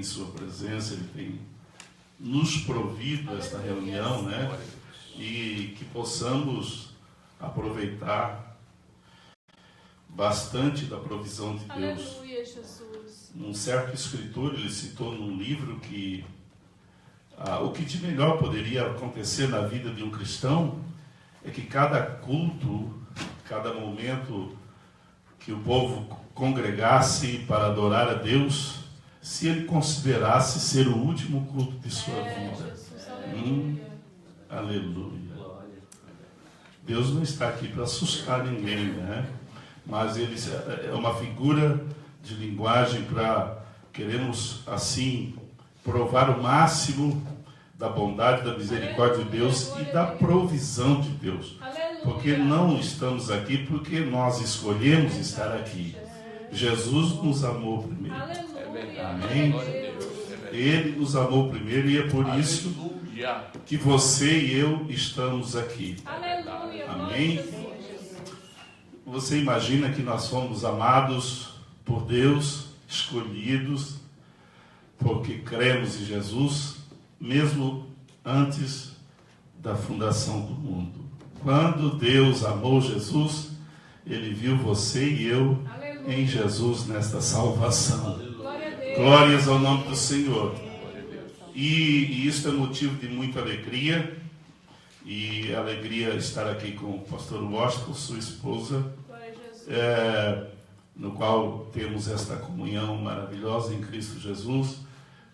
sua presença, Ele tem nos provido esta reunião, né? E que possamos aproveitar bastante da provisão de Deus. Aleluia, Jesus. Um certo escritor, ele citou num livro que o que de melhor poderia acontecer na vida de um cristão é que cada culto, cada momento que o povo congregasse para adorar a Deus, se ele considerasse ser o último culto de sua vida. Jesus, aleluia. Aleluia. Deus não está aqui para assustar ninguém, né? Mas ele é uma figura de linguagem para queremos, assim, provar o máximo da bondade, da misericórdia de Deus e da provisão de Deus. Porque não estamos aqui porque nós escolhemos estar aqui. Jesus nos amou primeiro. Amém? Ele nos amou primeiro e é por isso que você e eu estamos aqui. Amém? Você imagina que nós somos amados por Deus, escolhidos, porque cremos em Jesus, mesmo antes da fundação do mundo. Quando Deus amou Jesus, Ele viu você e eu em Jesus nesta salvação. Glórias ao nome do Senhor. E isso é motivo de muita alegria. E alegria estar aqui com o pastor Washington, sua esposa, no qual temos esta comunhão maravilhosa em Cristo Jesus.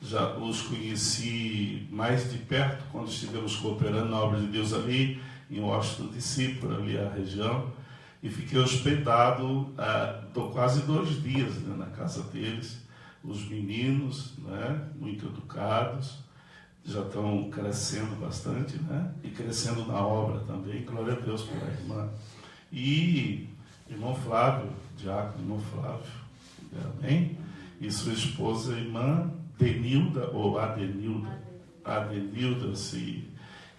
Já os conheci mais de perto quando estivemos cooperando na obra de Deus ali em Washington DC, por ali a região, e fiquei hospedado quase 2 dias, né, na casa deles. Os meninos, né, muito educados, já estão crescendo bastante, né, e crescendo na obra também. Glória a Deus pela irmã. E irmão Flávio, diácono irmão Flávio, amém? E sua esposa, irmã Denilda, ou Adenilda,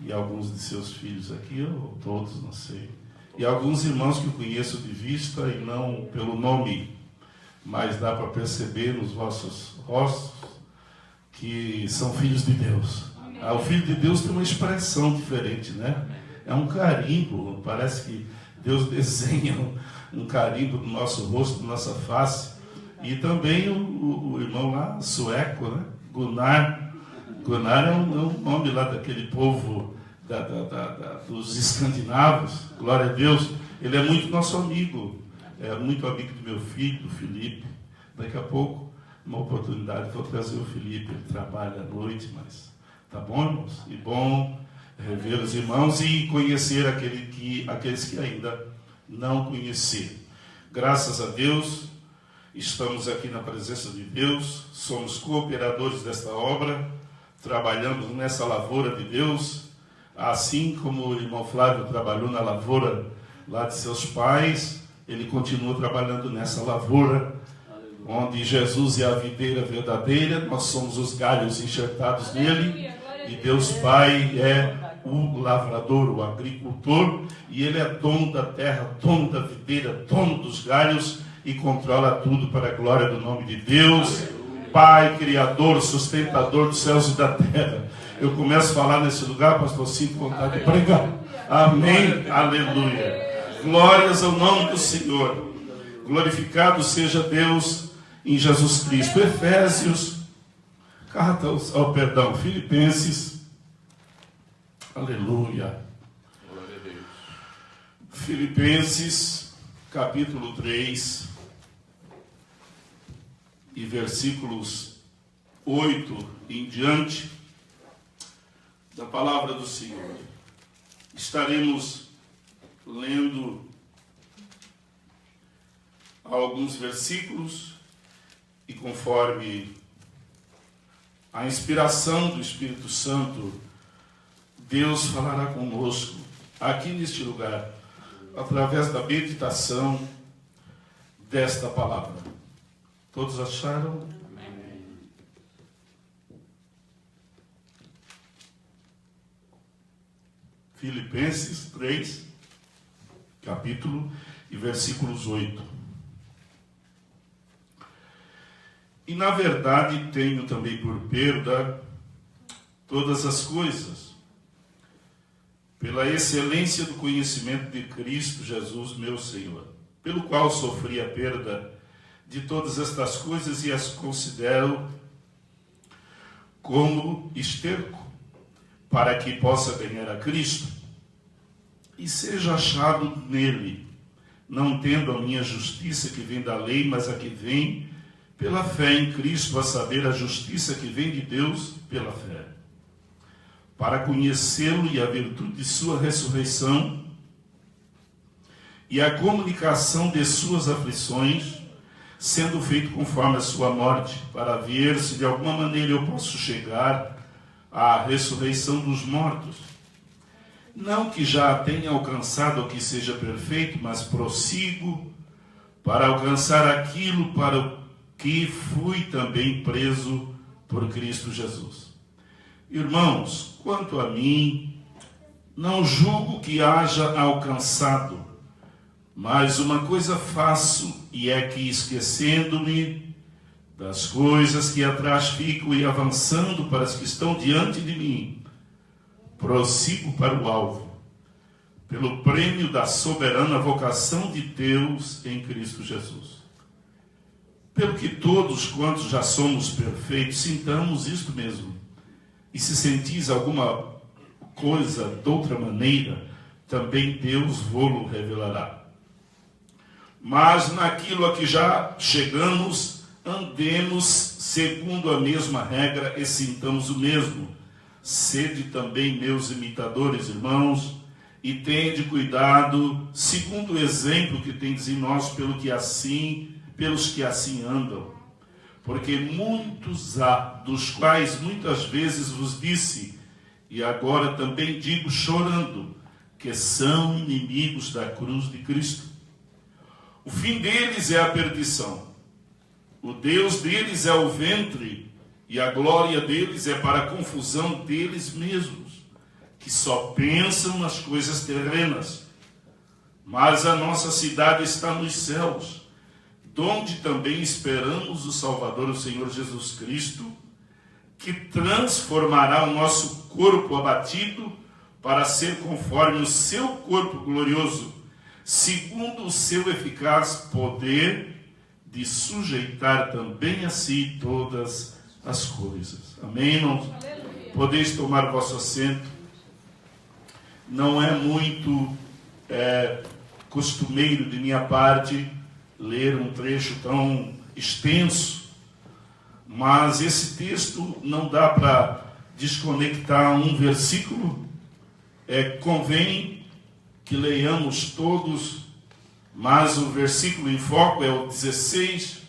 e alguns de seus filhos aqui, ou todos, não sei. E alguns irmãos que eu conheço de vista e não pelo nome, mas dá para perceber nos vossos rostos que são filhos de Deus. O filho de Deus tem uma expressão diferente, né? É um carimbo, parece que Deus desenha um carimbo no nosso rosto, na nossa face. E também o irmão lá, sueco, né? Gunnar. Gunnar é um nome lá daquele povo dos escandinavos. Glória a Deus. Ele é muito nosso amigo. É muito amigo do meu filho, do Felipe. Daqui a pouco, uma oportunidade, vou trazer o Felipe. Ele trabalha à noite, mas tá bom, irmãos? E bom rever os irmãos e conhecer aqueles que ainda não conheceram. Graças a Deus, estamos aqui na presença de Deus, somos cooperadores desta obra, trabalhamos nessa lavoura de Deus, assim como o irmão Flávio trabalhou na lavoura lá de seus pais, ele continua trabalhando nessa lavoura, onde Jesus é a videira verdadeira, nós somos os galhos enxertados nele, e Deus Pai é o lavrador, o agricultor, e Ele é dono da terra, dono da videira, dono dos galhos, e controla tudo para a glória do nome de Deus. Pai, Criador, sustentador dos céus e da terra. Eu começo a falar nesse lugar, pastor, sinto vontade de pregar. Amém, aleluia. Glórias ao nome do Senhor. Glorificado seja Deus em Jesus Cristo. Efésios, Filipenses, aleluia. Glória a Deus. Filipenses, capítulo 3, e versículos 8 em diante, da palavra do Senhor. Estaremos lendo alguns versículos e conforme a inspiração do Espírito Santo, Deus falará conosco aqui neste lugar, através da meditação desta palavra. Todos acharam? Amém. Filipenses 3, capítulo e versículos 8. E na verdade tenho também por perda todas as coisas, pela excelência do conhecimento de Cristo Jesus, meu Senhor, pelo qual sofri a perda de todas estas coisas e as considero como esterco, para que possa ganhar a Cristo e seja achado nele, não tendo a minha justiça que vem da lei, mas a que vem pela fé em Cristo, a saber, a justiça que vem de Deus pela fé, para conhecê-lo e a virtude de sua ressurreição e a comunicação de suas aflições, sendo feito conforme a sua morte, para ver se de alguma maneira eu posso chegar à ressurreição dos mortos. Não que já tenha alcançado o que seja perfeito, mas prossigo para alcançar aquilo para o que fui também preso por Cristo Jesus. Irmãos, quanto a mim, não julgo que haja alcançado, mas uma coisa faço, e é que, esquecendo-me das coisas que atrás fico e avançando para as que estão diante de mim, prossigo para o alvo, pelo prêmio da soberana vocação de Deus em Cristo Jesus. Pelo que todos quantos já somos perfeitos, sintamos isto mesmo. E se sentis alguma coisa de outra maneira, também Deus vô-lo revelará. Mas naquilo a que já chegamos, andemos segundo a mesma regra e sintamos o mesmo. Sede também meus imitadores, irmãos, e tende cuidado, segundo o exemplo que tendes em nós, pelos que assim andam. Porque muitos há, dos quais muitas vezes vos disse, e agora também digo chorando, que são inimigos da cruz de Cristo. O fim deles é a perdição. O Deus deles é o ventre, e a glória deles é para a confusão deles mesmos, que só pensam nas coisas terrenas. Mas a nossa cidade está nos céus, donde também esperamos o Salvador, o Senhor Jesus Cristo, que transformará o nosso corpo abatido para ser conforme o seu corpo glorioso, segundo o seu eficaz poder de sujeitar também a si todas as coisas. Amém, irmãos? Aleluia. Podeis tomar vosso assento. Não é muito costumeiro de minha parte ler um trecho tão extenso, mas esse texto não dá para desconectar um versículo. Convém que leiamos todos, mas o versículo em foco é o 16,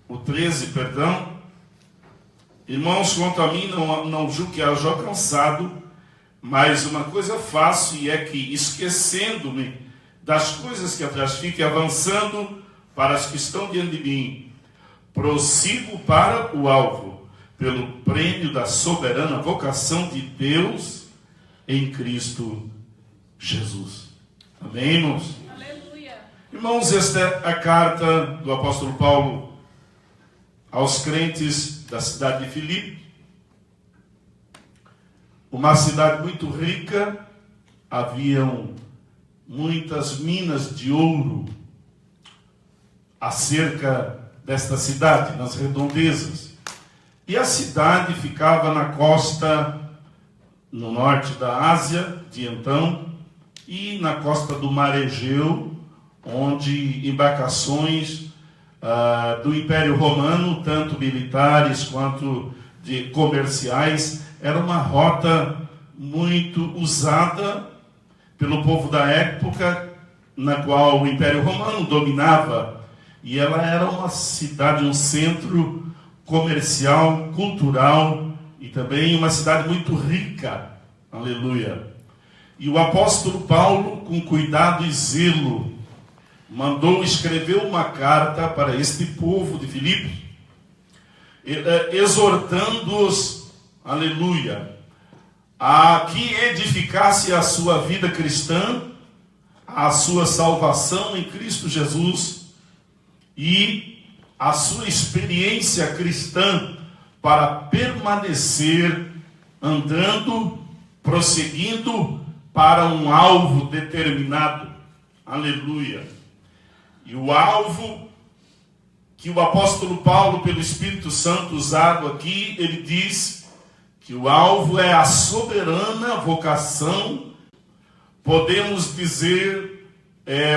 o 13, perdão. Irmãos, quanto a mim, não julgo que haja alcançado, mas uma coisa faço, e é que, esquecendo-me das coisas que atrás fiquem, avançando para as que estão diante de mim, prossigo para o alvo, pelo prêmio da soberana vocação de Deus em Cristo Jesus. Amém, irmãos? Aleluia. Irmãos, esta é a carta do apóstolo Paulo aos crentes da cidade de Filipe, uma cidade muito rica. Haviam muitas minas de ouro acerca desta cidade, nas redondezas. E a cidade ficava na costa, no norte da Ásia, de então, e na costa do Mar Egeu, onde embarcações do Império Romano, tanto militares quanto de comerciais, era uma rota muito usada pelo povo da época, na qual o Império Romano dominava, e ela era uma cidade, um centro comercial, cultural, e também uma cidade muito rica. Aleluia. E o apóstolo Paulo, com cuidado e zelo, mandou escrever uma carta para este povo de Filipe, exortando-os, aleluia, a que edificasse a sua vida cristã, a sua salvação em Cristo Jesus, e a sua experiência cristã para permanecer andando, prosseguindo para um alvo determinado. Aleluia. E o alvo que o apóstolo Paulo, pelo Espírito Santo usado aqui, ele diz que o alvo é a soberana vocação, podemos dizer,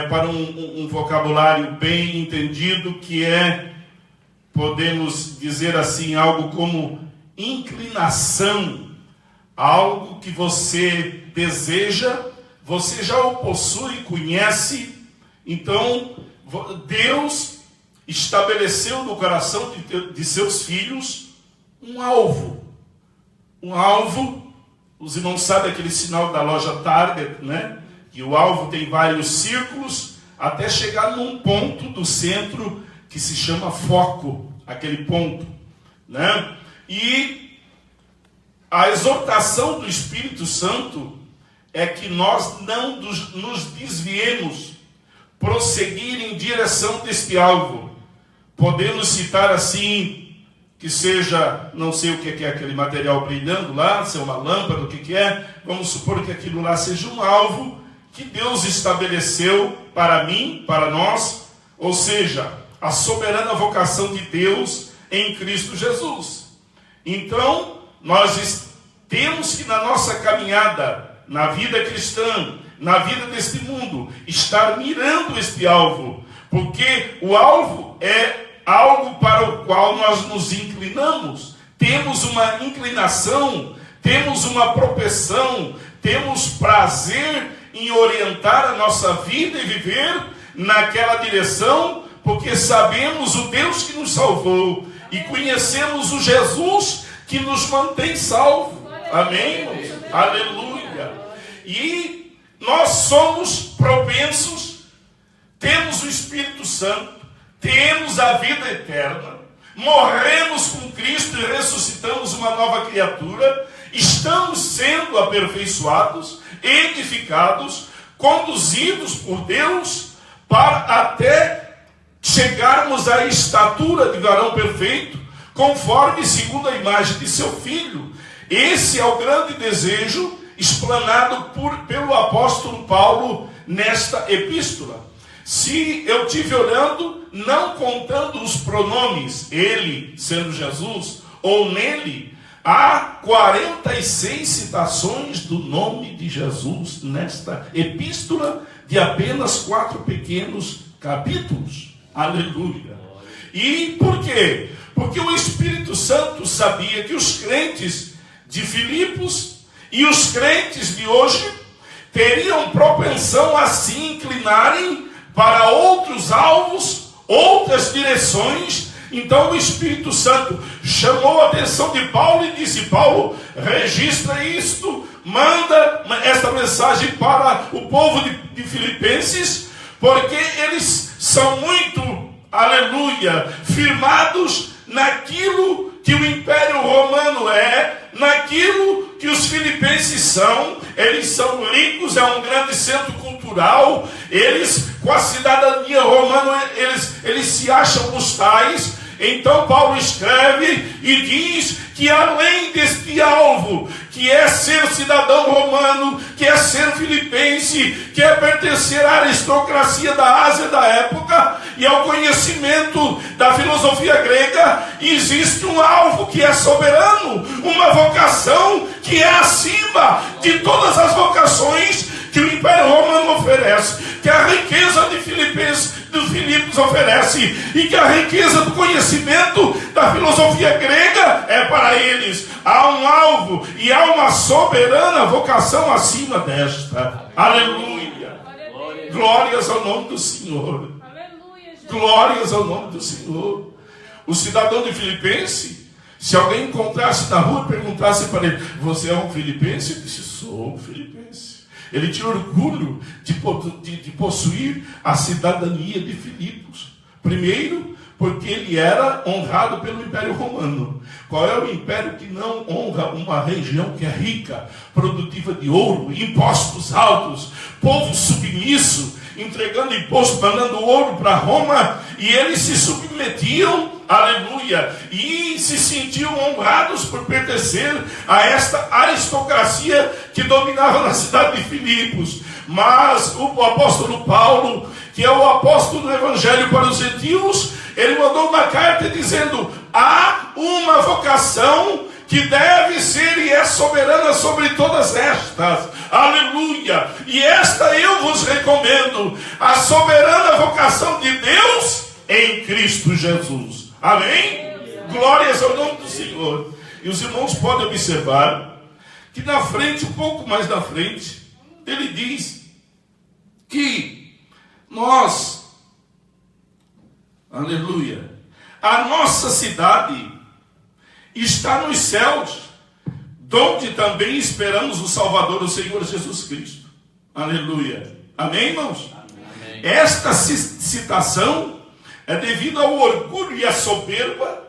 para um vocabulário bem entendido, que podemos dizer assim, algo como inclinação, algo que você deseja, você já o possui, conhece. Então, Deus estabeleceu no coração de seus filhos um alvo. Um alvo, os irmãos sabem aquele sinal da loja Target, né? Que o alvo tem vários círculos, até chegar num ponto do centro que se chama foco, aquele ponto, né? E a exortação do Espírito Santo é que nós não nos desviemos, prosseguir em direção deste alvo. Podemos citar assim, que seja, não sei o que é aquele material brilhando lá, se é uma lâmpada, o que é, vamos supor que aquilo lá seja um alvo que Deus estabeleceu para mim, para nós, ou seja, a soberana vocação de Deus em Cristo Jesus. Então, nós temos que na nossa caminhada, na vida cristã, na vida deste mundo, estar mirando este alvo, porque o alvo é algo para o qual nós nos inclinamos, temos uma inclinação, temos uma propensão, temos prazer em orientar a nossa vida e viver naquela direção, porque sabemos o Deus que nos salvou e conhecemos o Jesus que nos mantém salvo. Amém, irmãos? Aleluia. E nós somos propensos, temos o Espírito Santo, temos a vida eterna, morremos com Cristo e ressuscitamos uma nova criatura, estamos sendo aperfeiçoados, edificados, conduzidos por Deus, para até chegarmos à estatura de varão perfeito, conforme segundo a imagem de seu Filho. Esse é o grande desejo explanado pelo apóstolo Paulo nesta epístola. Se eu estive olhando, não contando os pronomes, ele sendo Jesus, ou nele, há 46 citações do nome de Jesus nesta epístola de apenas 4 pequenos capítulos. Aleluia. E por quê? Porque o Espírito Santo sabia que os crentes de Filipos e os crentes de hoje teriam propensão a se inclinarem para outros alvos, outras direções. Então o Espírito Santo chamou a atenção de Paulo e disse: Paulo, registra isto, manda esta mensagem para o povo de Filipenses, porque eles são muito, aleluia, firmados naquilo que o Império Romano é, naquilo que os filipenses são. Eles são ricos, é um grande centro cultural, eles, com a cidadania romana, eles se acham os tais. Então Paulo escreve e diz que além deste alvo, que é ser cidadão romano, que é ser filipense, que é pertencer à aristocracia da Ásia da época e ao conhecimento da filosofia grega, existe um alvo que é soberano, uma vocação que é acima de todas as vocações que o Império Romano oferece, que a riqueza de Filipos oferece, e que a riqueza do conhecimento da filosofia grega é para eles. Há um alvo e há uma soberana vocação acima desta. Aleluia. Glórias ao nome do Senhor. Glórias ao nome do Senhor. O cidadão de Filipense, se alguém encontrasse na rua e perguntasse para ele: você é um filipense? Ele disse: sou um filipense. Ele tinha orgulho de possuir a cidadania de Filipos. Primeiro, porque ele era honrado pelo Império Romano. Qual é o império que não honra uma região que é rica, produtiva de ouro, impostos altos, povo submisso, entregando imposto, mandando ouro para Roma e eles se submetiam, aleluia, e se sentiam honrados por pertencer a esta aristocracia que dominava na cidade de Filipos. Mas o apóstolo Paulo, que é o apóstolo do evangelho para os gentios, ele mandou uma carta dizendo: há uma vocação que deve ser e é soberana sobre todas estas, aleluia, e esta eu vos recomendo, a soberana vocação de Deus em Cristo Jesus, amém? Glórias ao nome do Senhor. E os irmãos podem observar que na frente, um pouco mais na frente, ele diz que nós, aleluia, a nossa cidade está nos céus, donde também esperamos o Salvador, o Senhor Jesus Cristo. Aleluia. Amém, irmãos? Amém. Esta citação é devido ao orgulho e à soberba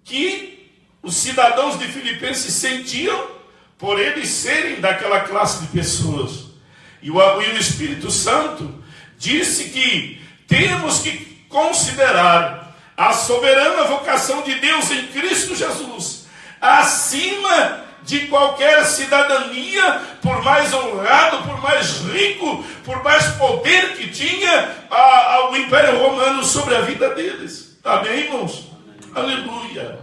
que os cidadãos de Filipenses sentiam por eles serem daquela classe de pessoas. E o Espírito Santo disse que temos que considerar a soberana vocação de Deus em Cristo Jesus acima de qualquer cidadania, por mais honrado, por mais rico, por mais poder que tinha o Império Romano sobre a vida deles. Amém, irmãos? Aleluia.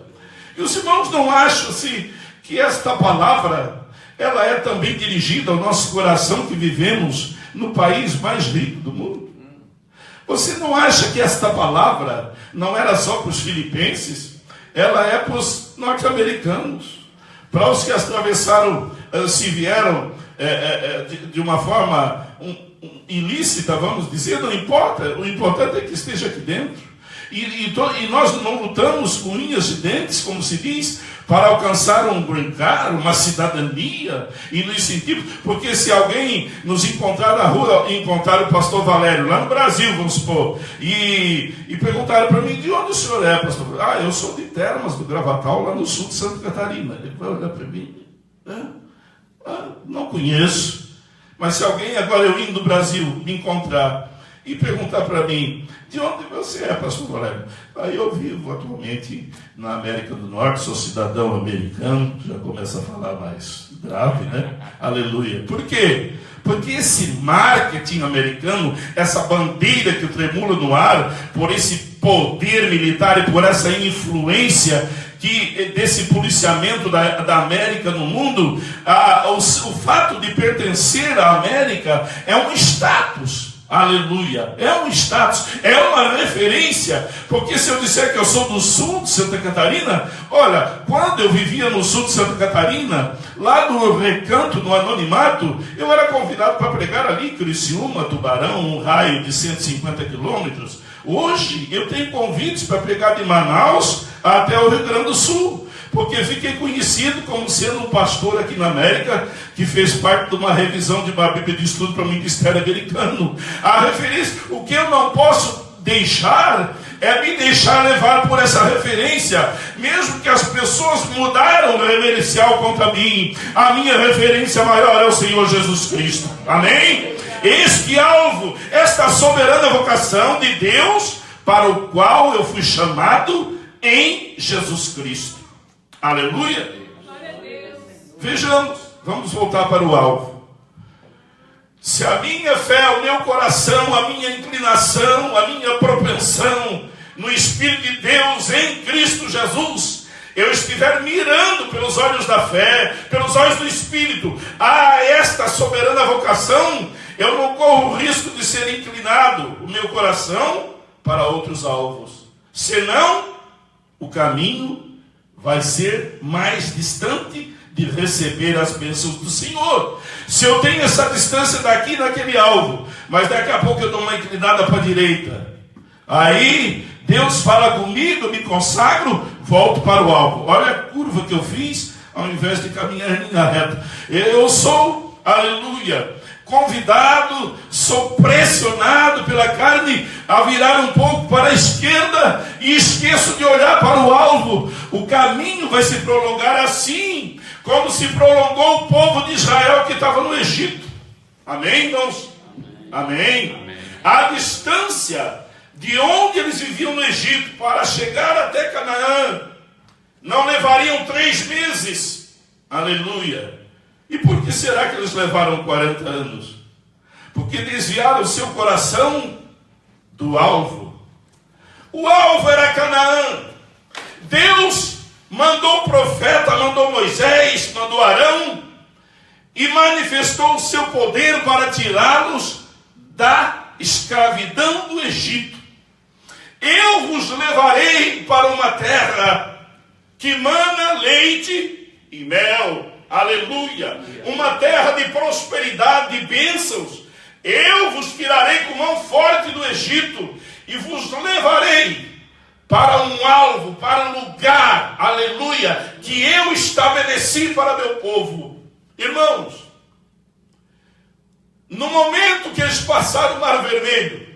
E os irmãos não acham assim que esta palavra ela é também dirigida ao nosso coração, que vivemos no país mais rico do mundo? Você não acha que esta palavra não era só para os filipenses? Ela é para os norte-americanos, para os que atravessaram, se vieram de uma forma ilícita, vamos dizer, não importa. O importante é que esteja aqui dentro. E nós não lutamos com unhas e dentes, como se diz, para alcançar um green card, uma cidadania, e nos sentimos, porque se alguém nos encontrar na rua, encontrar o pastor Valério, lá no Brasil, vamos supor, e perguntaram para mim: de onde o senhor é, pastor? Eu sou de Termas, do Gravatal, lá no sul de Santa Catarina. Ele vai olhar para mim: não conheço. Mas se alguém, agora eu indo do Brasil, me encontrar e perguntar para mim: de onde você é, pastor Valério? Aí eu vivo atualmente na América do Norte, sou cidadão americano, já começa a falar mais grave, né? Aleluia. Por quê? Porque esse marketing americano, essa bandeira que tremula no ar, por esse poder militar e por essa influência desse policiamento da América no mundo, o fato de pertencer à América é um status. Aleluia, é um status, é uma referência, porque se eu disser que eu sou do sul de Santa Catarina, olha, quando eu vivia no sul de Santa Catarina, lá no recanto, no anonimato, eu era convidado para pregar ali em Criciúma, Tubarão, um raio de 150 quilômetros. Hoje eu tenho convites para pregar de Manaus até o Rio Grande do Sul, porque fiquei conhecido como sendo um pastor aqui na América, que fez parte de uma revisão de uma Bíblia de estudo para o Ministério Americano. A referência, o que eu não posso deixar é me deixar levar por essa referência, mesmo que as pessoas mudaram o reverencial contra mim, a minha referência maior é o Senhor Jesus Cristo. Amém? Este alvo, esta soberana vocação de Deus, para o qual eu fui chamado em Jesus Cristo. Aleluia. Vejamos, vamos voltar para o alvo. Se a minha fé, o meu coração, a minha inclinação, a minha propensão no Espírito de Deus em Cristo Jesus, eu estiver mirando pelos olhos da fé, pelos olhos do Espírito, a esta soberana vocação, eu não corro o risco de ser inclinado o meu coração para outros alvos. Senão, o caminho vai ser mais distante de receber as bênçãos do Senhor. Se eu tenho essa distância daqui naquele alvo, mas daqui a pouco eu dou uma inclinada para a direita, aí Deus fala comigo, eu me consagro, volto para o alvo. Olha a curva que eu fiz, ao invés de caminhar em linha reta. Eu sou, aleluia, convidado, sou pressionado pela carne a virar um pouco para a esquerda e esqueço de olhar para o alvo. O caminho vai se prolongar assim, como se prolongou o povo de Israel que estava no Egito. Amém, irmãos? Amém. A distância de onde eles viviam no Egito para chegar até Canaã, não levariam 3 meses. Aleluia. E por que será que eles levaram 40 anos? Porque desviaram o seu coração do alvo. O alvo era Canaã. Deus mandou o profeta, mandou Moisés, mandou Arão e manifestou o seu poder para tirá-los da escravidão do Egito. Eu vos levarei para uma terra que mana leite e mel. Aleluia. Uma terra de prosperidade e bênçãos. Eu vos tirarei com mão forte do Egito e vos levarei para um alvo, para um lugar, aleluia, que eu estabeleci para meu povo. Irmãos, no momento que eles passaram o Mar Vermelho,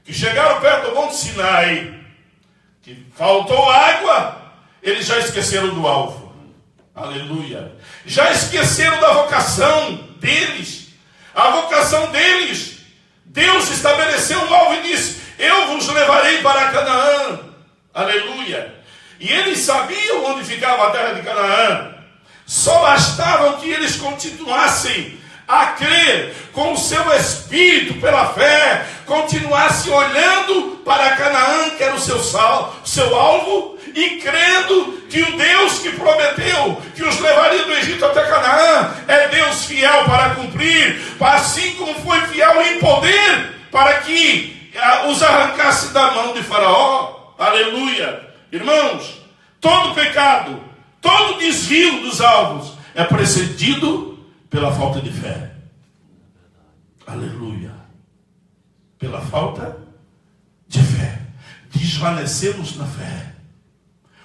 que chegaram perto do Monte Sinai, que faltou água, eles já esqueceram do alvo. Aleluia. Já esqueceram da vocação deles. A vocação deles, Deus estabeleceu um alvo e disse: eu vos levarei para Canaã. Aleluia. E eles sabiam onde ficava a terra de Canaã. Só bastava que eles continuassem a crer com o seu espírito, pela fé, continuassem olhando para Canaã, que era o seu alvo, e crendo que o Deus que prometeu que os levaria do Egito até Canaã é Deus fiel para cumprir, assim como foi fiel em poder para que os arrancasse da mão de Faraó. Aleluia. Irmãos, todo pecado, todo desvio dos alvos é precedido pela falta de fé. Aleluia. Pela falta de fé. Desvanecemos na fé.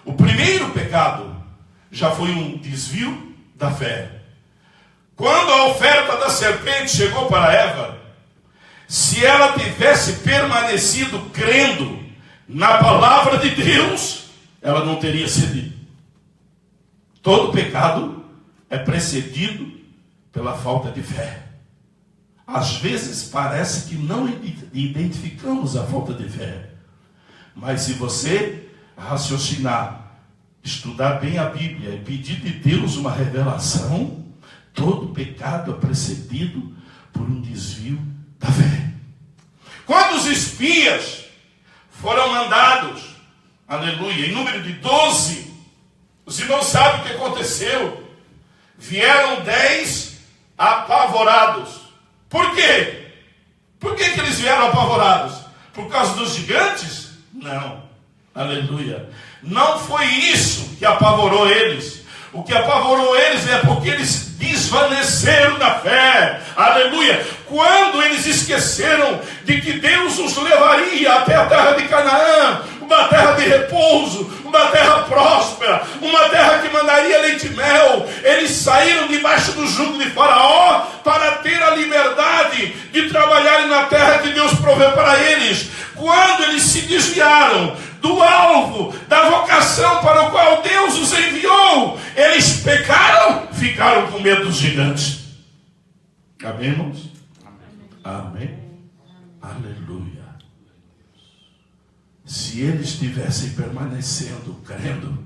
O primeiro pecado já foi um desvio da fé. Quando a oferta da serpente chegou para Eva, se ela tivesse permanecido crendo na palavra de Deus, ela não teria cedido. Todo pecado é precedido pela falta de fé. Às vezes parece que não identificamos a falta de fé. Mas se você raciocinar, estudar bem a Bíblia e pedir de Deus uma revelação, todo pecado é precedido por um desvio da fé. Quando os espias foram mandados, aleluia, em número de 12, os irmãos sabem o que aconteceu. Vieram 10 apavorados. Por quê? Por que eles vieram apavorados? Por causa dos gigantes? Não. Aleluia. Não foi isso que apavorou eles. O que apavorou eles é porque eles desvaneceram da fé. Aleluia. Quando eles esqueceram de que Deus os levaria até a terra de Canaã, uma terra de repouso, uma terra próspera, uma terra que mandaria leite e mel, eles saíram debaixo do jugo de Faraó para ter a liberdade de trabalharem na terra que Deus provê para eles. Quando eles se desviaram do alvo, da vocação para o qual Deus os enviou, eles pecaram, ficaram com medo dos gigantes. Amém, irmãos? Amém. Aleluia. Se eles estivessem permanecendo, crendo,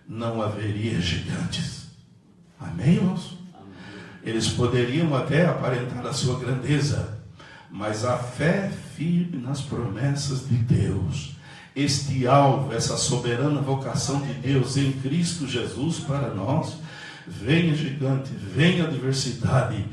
não haveria gigantes. Amém, irmãos? Eles poderiam até aparentar a sua grandeza, mas a fé firme nas promessas de Deus, este alvo, essa soberana vocação de Deus em Cristo Jesus para nós, venha gigante, venha adversidade,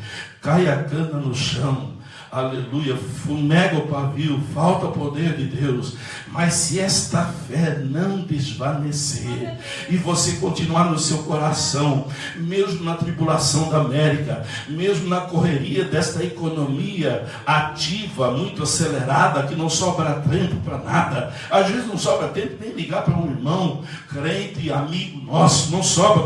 caia a cana no chão, aleluia, fumega o pavio, falta o poder de Deus, mas se esta fé não desvanecer e você continuar no seu coração, mesmo na tribulação da América, mesmo na correria desta economia ativa, muito acelerada, que não sobra tempo para nada, às vezes não sobra tempo nem ligar para um irmão crente, amigo nosso, não sobra.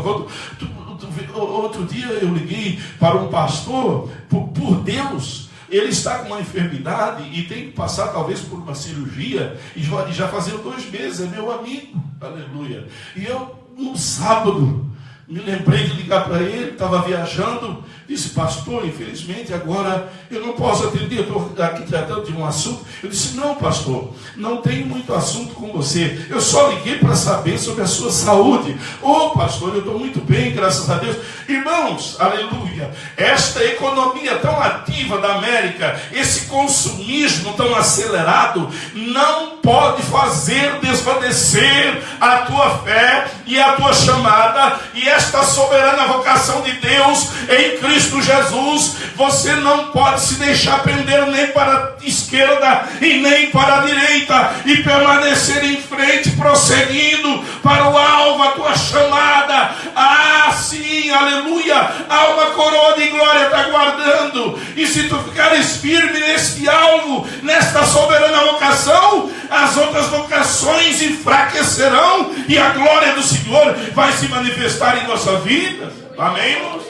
Outro dia eu liguei para um pastor, por Deus, ele está com uma enfermidade e tem que passar talvez por uma cirurgia, e já fazia 2 meses, é meu amigo, aleluia. E eu, no sábado, Me lembrei de ligar para ele, estava viajando, disse, pastor, infelizmente agora eu não posso atender, eu estou aqui tratando de um assunto. Eu disse, não, pastor, não tenho muito assunto com você, eu só liguei para saber sobre a sua saúde. Pastor, eu estou muito bem, graças a Deus. Irmãos, aleluia, esta economia tão ativa da América, esse consumismo tão acelerado, não pode fazer desvanecer a tua fé e a tua chamada e esta soberana vocação de Deus em Cristo Jesus. Você não pode se deixar prender nem para a esquerda e nem para a direita, e permanecer em frente, prosseguindo para o alvo, a tua chamada. Sim, aleluia, há uma coroa de glória te aguardando, e se tu ficares firme neste alvo, nesta soberana vocação, as outras vocações enfraquecerão e a glória do Senhor vai se manifestar em nossa vida. Amém, irmãos?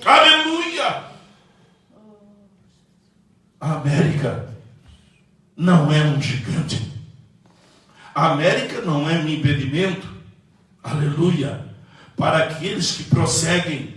Aleluia! A América não é um gigante. A América não é um impedimento, aleluia, para aqueles que prosseguem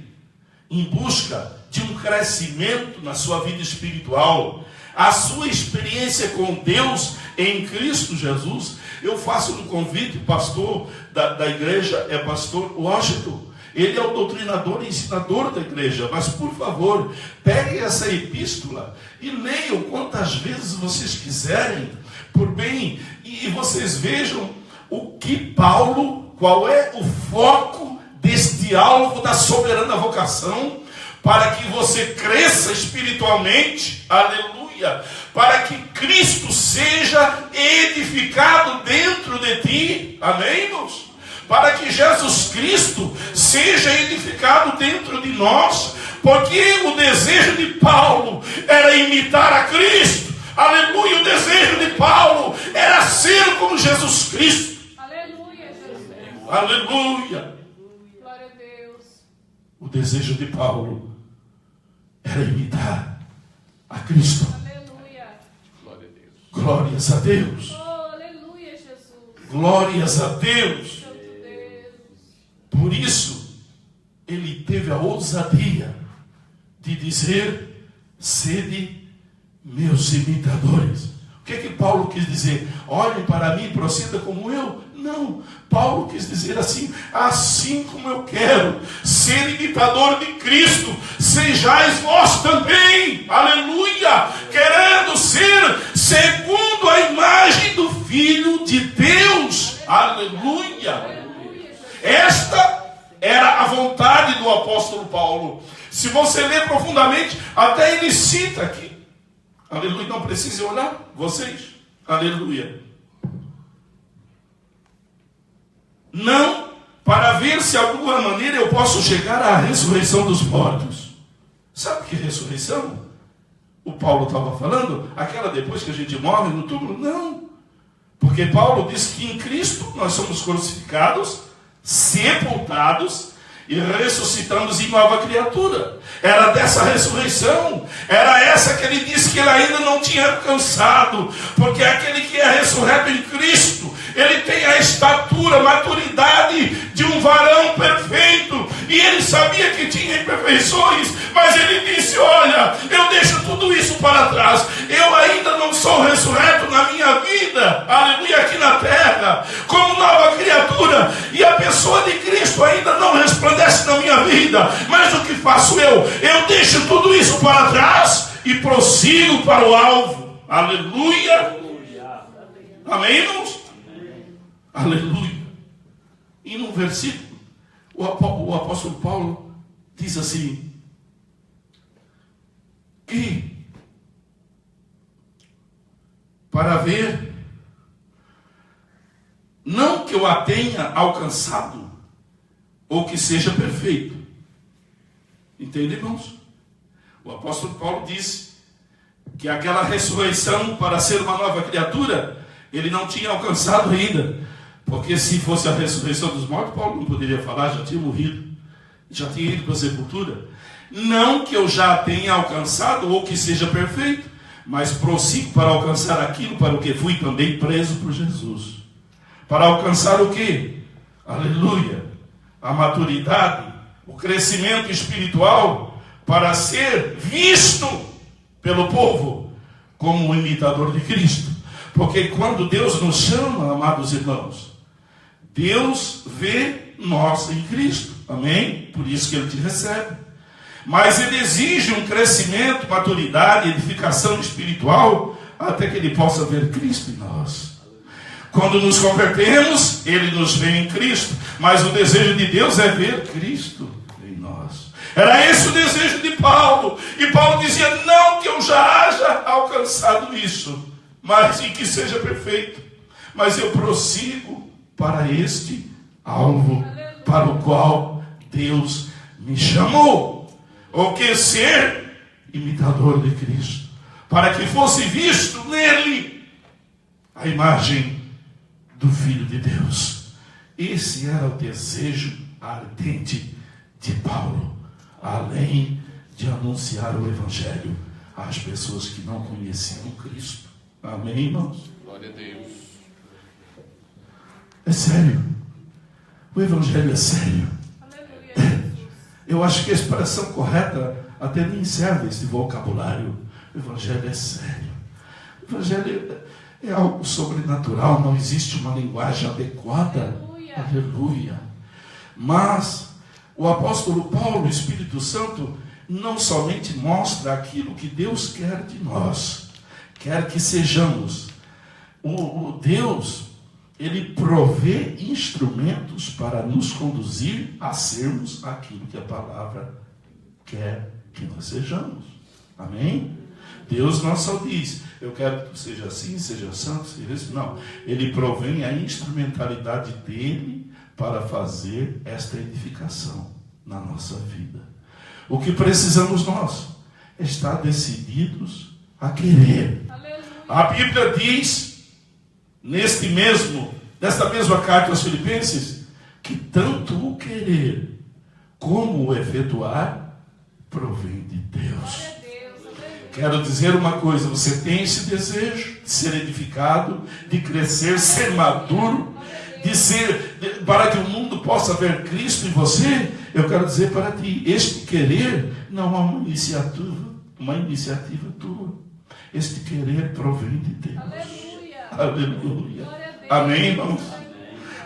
em busca de um crescimento na sua vida espiritual. A sua experiência com Deus em Cristo Jesus. Eu faço um convite, o pastor da igreja é pastor Washington. Ele é o doutrinador e ensinador da igreja. Mas, por favor, peguem essa epístola e leiam quantas vezes vocês quiserem, por bem, e vocês vejam o que Paulo, qual é o foco deste alvo da soberana vocação, para que você cresça espiritualmente, aleluia, para que Cristo seja edificado dentro de ti, amém, irmãos? Para que Jesus Cristo seja edificado dentro de nós, porque o desejo de Paulo era imitar a Cristo, aleluia, o desejo de Paulo era ser como Jesus Cristo, Aleluia, Jesus. aleluia. Glória a Deus. O desejo de Paulo era imitar a Cristo. Aleluia. Glórias a Deus. Oh, aleluia, Jesus. Glórias a Deus. Santo Deus. Por isso, ele teve a ousadia de dizer, sede meus imitadores. O que é que Paulo quis dizer? Olhem para mim e proceda como eu. Não, Paulo quis dizer assim como eu quero ser imitador de Cristo, sejais vós também, aleluia, querendo ser segundo a imagem do Filho de Deus, aleluia. Esta era a vontade do apóstolo Paulo. Se você ler profundamente, até ele cita aqui, aleluia, não precisa olhar, vocês, aleluia. Não para ver se de alguma maneira eu posso chegar à ressurreição dos mortos. Sabe que ressurreição? O Paulo estava falando, aquela depois que a gente morre no túmulo? Não. Porque Paulo diz que em Cristo nós somos crucificados, sepultados e ressuscitamos em nova criatura. Era dessa ressurreição, era essa que ele disse que ele ainda não tinha alcançado, porque aquele que é ressurreto em Cristo, ele tem a estatura, a maturidade de um varão perfeito, e ele sabia que tinha imperfeições, mas ele disse, olha, eu deixo tudo isso para trás, eu ainda não sou ressurreto na minha vida, aleluia, aqui na terra, como nova criatura, e a pessoa de Cristo ainda não resplandece na minha vida, mas o que faço eu? Eu deixo tudo isso para trás e prossigo para o alvo, aleluia, amém, irmãos? Aleluia. E no versículo, o apóstolo Paulo diz assim, que para ver, não que eu a tenha alcançado, ou que seja perfeito. Entende, irmãos? O apóstolo Paulo diz que aquela ressurreição para ser uma nova criatura, ele não tinha alcançado ainda. Porque se fosse a ressurreição dos mortos, Paulo não poderia falar, já tinha morrido, já tinha ido para a sepultura. Não que eu já tenha alcançado ou que seja perfeito, mas prossigo para alcançar aquilo para o que fui também preso por Jesus. Para alcançar o quê? Aleluia! a maturidade, o crescimento espiritual para ser visto pelo povo como um imitador de Cristo. Porque quando Deus nos chama, amados irmãos, Deus vê nós em Cristo. Amém? Por isso que Ele te recebe. Mas Ele exige um crescimento, maturidade, edificação espiritual, até que Ele possa ver Cristo em nós. Quando nos convertemos, Ele nos vê em Cristo. Mas o desejo de Deus é ver Cristo em nós. Era esse o desejo de Paulo. E Paulo dizia, não que eu já haja alcançado isso, mas em que seja perfeito. Mas eu prossigo para este alvo, para o qual Deus me chamou. O que ser imitador de Cristo, para que fosse visto nele a imagem do Filho de Deus. Esse era o desejo ardente de Paulo, além de anunciar o Evangelho às pessoas que não conheciam Cristo. Amém, irmãos? Glória a Deus. É sério. O Evangelho é sério. Aleluia, Jesus. Eu acho que a expressão correta até nem serve esse vocabulário. O Evangelho é sério. O Evangelho é algo sobrenatural, não existe uma linguagem adequada. Aleluia. Aleluia. Mas o apóstolo Paulo, o Espírito Santo, não somente mostra aquilo que Deus quer de nós, quer que sejamos. O Deus, Ele provê instrumentos para nos conduzir a sermos aquilo que a palavra quer que nós sejamos. Amém? Deus não só diz, eu quero que tu seja assim, seja santo, seja isso. Não. Ele provém a instrumentalidade dele para fazer esta edificação na nossa vida. O que precisamos nós é estar decididos a querer. Aleluia. A Bíblia diz, nesta mesma carta aos Filipenses, que tanto o querer como o efetuar provém de Deus. Glória a Deus. Aleluia. Quero dizer uma coisa, você tem esse desejo de ser edificado, de crescer, ser maduro, para que o mundo possa ver Cristo em você. Eu quero dizer para ti, este querer não é uma iniciativa tua. Este querer provém de Deus. Aleluia. Aleluia. Glória a Deus. Amém, irmãos?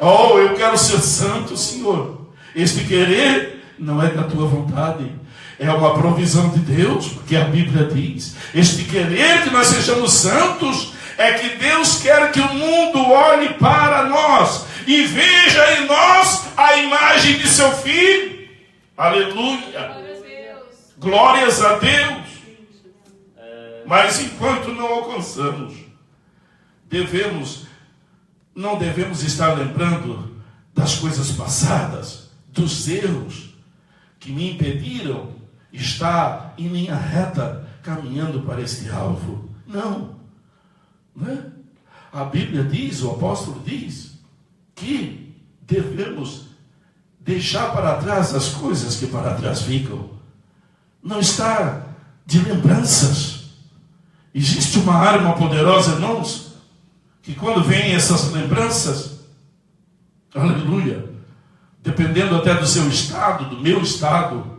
Oh, eu quero ser santo, Senhor. Este querer não é da tua vontade. É uma provisão de Deus, porque a Bíblia diz, este querer que nós sejamos santos, é que Deus quer que o mundo olhe para nós e veja em nós a imagem de seu Filho. Aleluia. Glória a Deus. Glórias a Deus. Mas enquanto não alcançamos, não devemos estar lembrando das coisas passadas, dos erros que me impediram estar em linha reta caminhando para este alvo. Não. Né? A Bíblia diz, o apóstolo diz, que devemos deixar para trás as coisas que para trás ficam. Não estar de lembranças. Existe uma arma poderosa, irmãos, que quando vêm essas lembranças, aleluia, dependendo até do seu estado, do meu estado,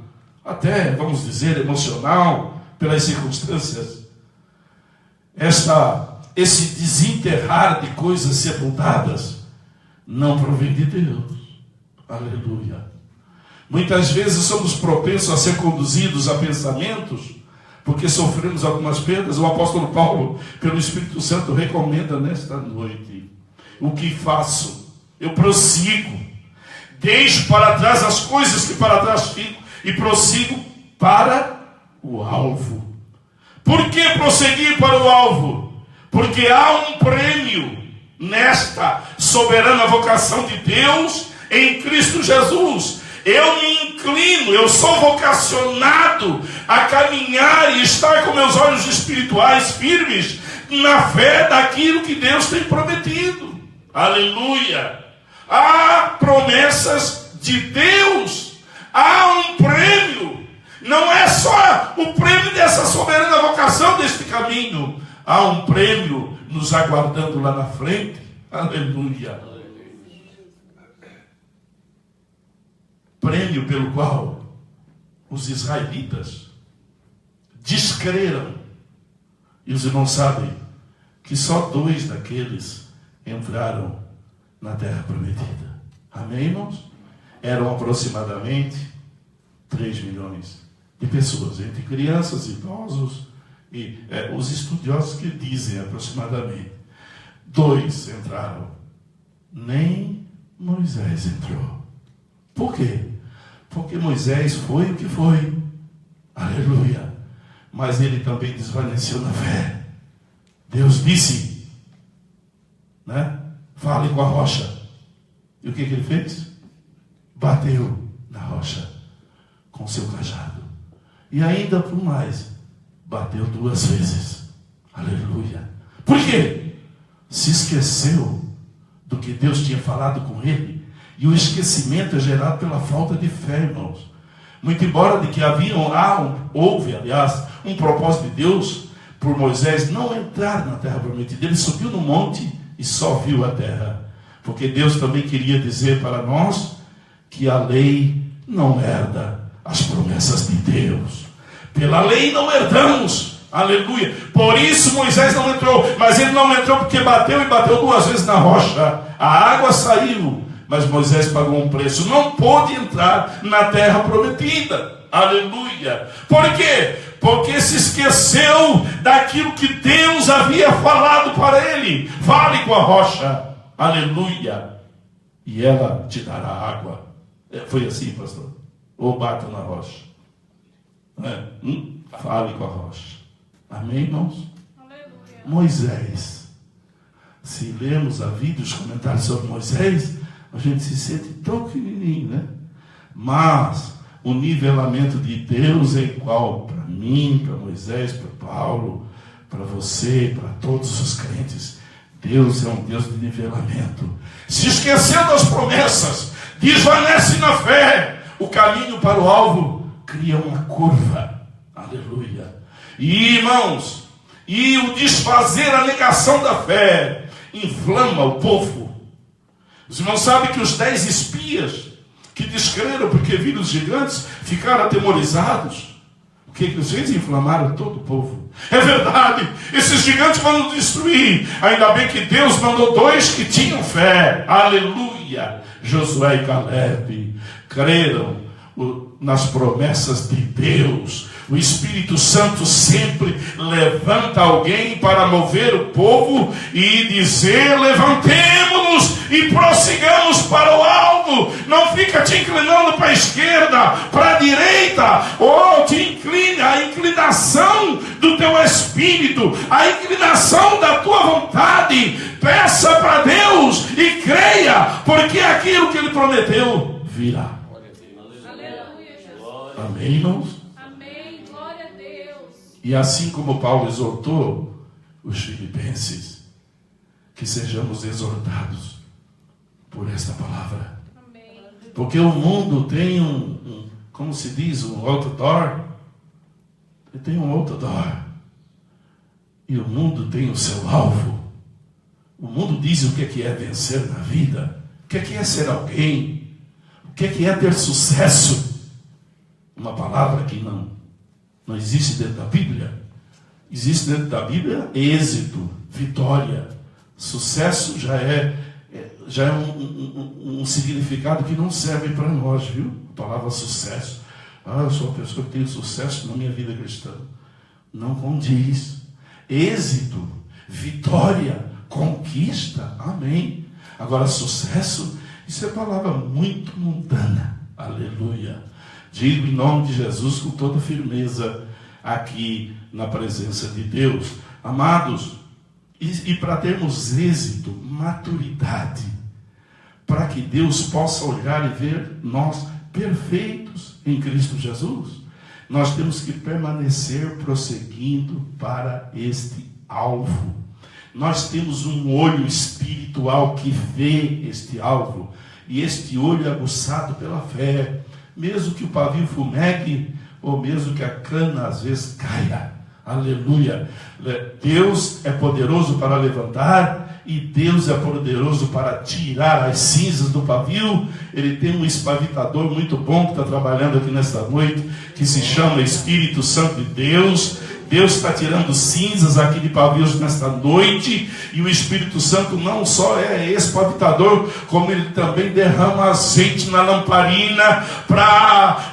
até, vamos dizer, emocional, pelas circunstâncias, esse desenterrar de coisas sepultadas não provém de Deus. Aleluia. Muitas vezes somos propensos a ser conduzidos a pensamentos porque sofremos algumas perdas. O apóstolo Paulo, pelo Espírito Santo, recomenda nesta noite: o que faço? Eu prossigo, deixo para trás as coisas que para trás ficam e prossigo para o alvo. Por que prosseguir para o alvo? Porque há um prêmio nesta soberana vocação de Deus em Cristo Jesus. Eu me inclino, eu sou vocacionado a caminhar e estar com meus olhos espirituais firmes na fé daquilo que Deus tem prometido. Aleluia! Há promessas de Deus, há um prêmio. Não é só o prêmio dessa soberana vocação deste caminho. Há um prêmio nos aguardando lá na frente. Aleluia! prêmio pelo qual os israelitas descreram. E os irmãos sabem que só 2 daqueles entraram na terra prometida. Amém, irmãos? Eram aproximadamente 3 milhões de pessoas, entre crianças, idosos e os estudiosos que dizem aproximadamente. 2 entraram. Nem Moisés entrou. Por quê? Porque Moisés foi o que foi. Aleluia. Mas ele também desvaneceu na fé. Deus disse, né? Fale com a rocha. E o que ele fez? Bateu na rocha com seu cajado. E ainda por mais, bateu 2 vezes. Aleluia. Por quê? Se esqueceu do que Deus tinha falado com ele. E o esquecimento é gerado pela falta de fé, irmãos. Muito embora de que houve, aliás, um propósito de Deus por Moisés não entrar na terra prometida. Ele subiu no monte e só viu a terra. Porque Deus também queria dizer para nós que a lei não herda as promessas de Deus. Pela lei não herdamos. Aleluia. Por isso Moisés não entrou. Mas ele não entrou porque bateu 2 vezes na rocha. A água saiu. Mas Moisés pagou um preço. Não pôde entrar na terra prometida. Aleluia. Por quê? Porque se esqueceu daquilo que Deus havia falado para ele. Fale com a rocha. Aleluia. E ela te dará água. Foi assim, pastor? Ou bata na rocha. Fale com a rocha. Amém, irmãos? Aleluia. Moisés. Se lermos a vida e os comentários sobre Moisés, a gente se sente tão pequenininho, né? Mas o nivelamento de Deus é igual para mim, para Moisés, para Paulo, para você, para todos os crentes. Deus é um Deus de nivelamento. Se esquecendo das promessas, desvanece na fé. O caminho para o alvo cria uma curva. Aleluia. E, irmãos, e o desfazer a negação da fé inflama o povo. Os irmãos sabem que os 10 espias que descreram porque viram os gigantes ficaram atemorizados. O que eles fez? Inflamaram todo o povo. É verdade, esses gigantes vão nos destruir. Ainda bem que Deus mandou 2 que tinham fé. Aleluia. Josué e Caleb creram nas promessas de Deus. O Espírito Santo sempre levanta alguém para mover o povo e dizer: levantemo-nos e prossigamos para o alvo. Não fica te inclinando para a esquerda, para a direita, ou te inclina. A inclinação do teu espírito, a inclinação da tua vontade, peça para Deus e creia, porque aquilo que Ele prometeu virá. Aleluia, Jesus. Amém, irmãos? Amém. Glória a Deus. E assim como Paulo exortou os filipenses, que sejamos exortados por esta palavra. Amém. Porque o mundo tem como se diz, um outdoor. Ele tem um outdoor. E o mundo tem o seu alvo. O mundo diz o que é vencer na vida. O que é ser alguém. O que é ter sucesso. Uma palavra que não existe dentro da Bíblia. Existe dentro da Bíblia êxito, vitória. Sucesso já é um significado que não serve para nós, viu? A palavra sucesso. Eu sou uma pessoa que tem sucesso na minha vida cristã. Não condiz. Êxito, vitória, conquista, amém. Agora, sucesso, isso é palavra muito mundana. Aleluia. Digo em nome de Jesus com toda firmeza aqui na presença de Deus. Amados, e para termos êxito, maturidade, para que Deus possa olhar e ver nós perfeitos em Cristo Jesus, nós temos que permanecer prosseguindo para este alvo. Nós temos um olho espiritual que vê este alvo, e este olho é aguçado pela fé. Mesmo que o pavio fumegue, ou mesmo que a cana às vezes caia, Aleluia. Deus é poderoso para levantar e Deus é poderoso para tirar as cinzas do pavio. Ele tem um espavitador muito bom que está trabalhando aqui nesta noite, que se chama Espírito Santo de Deus. Deus está tirando cinzas aqui de pavios nesta noite, e o Espírito Santo não só é espavitador, como ele também derrama azeite na lamparina,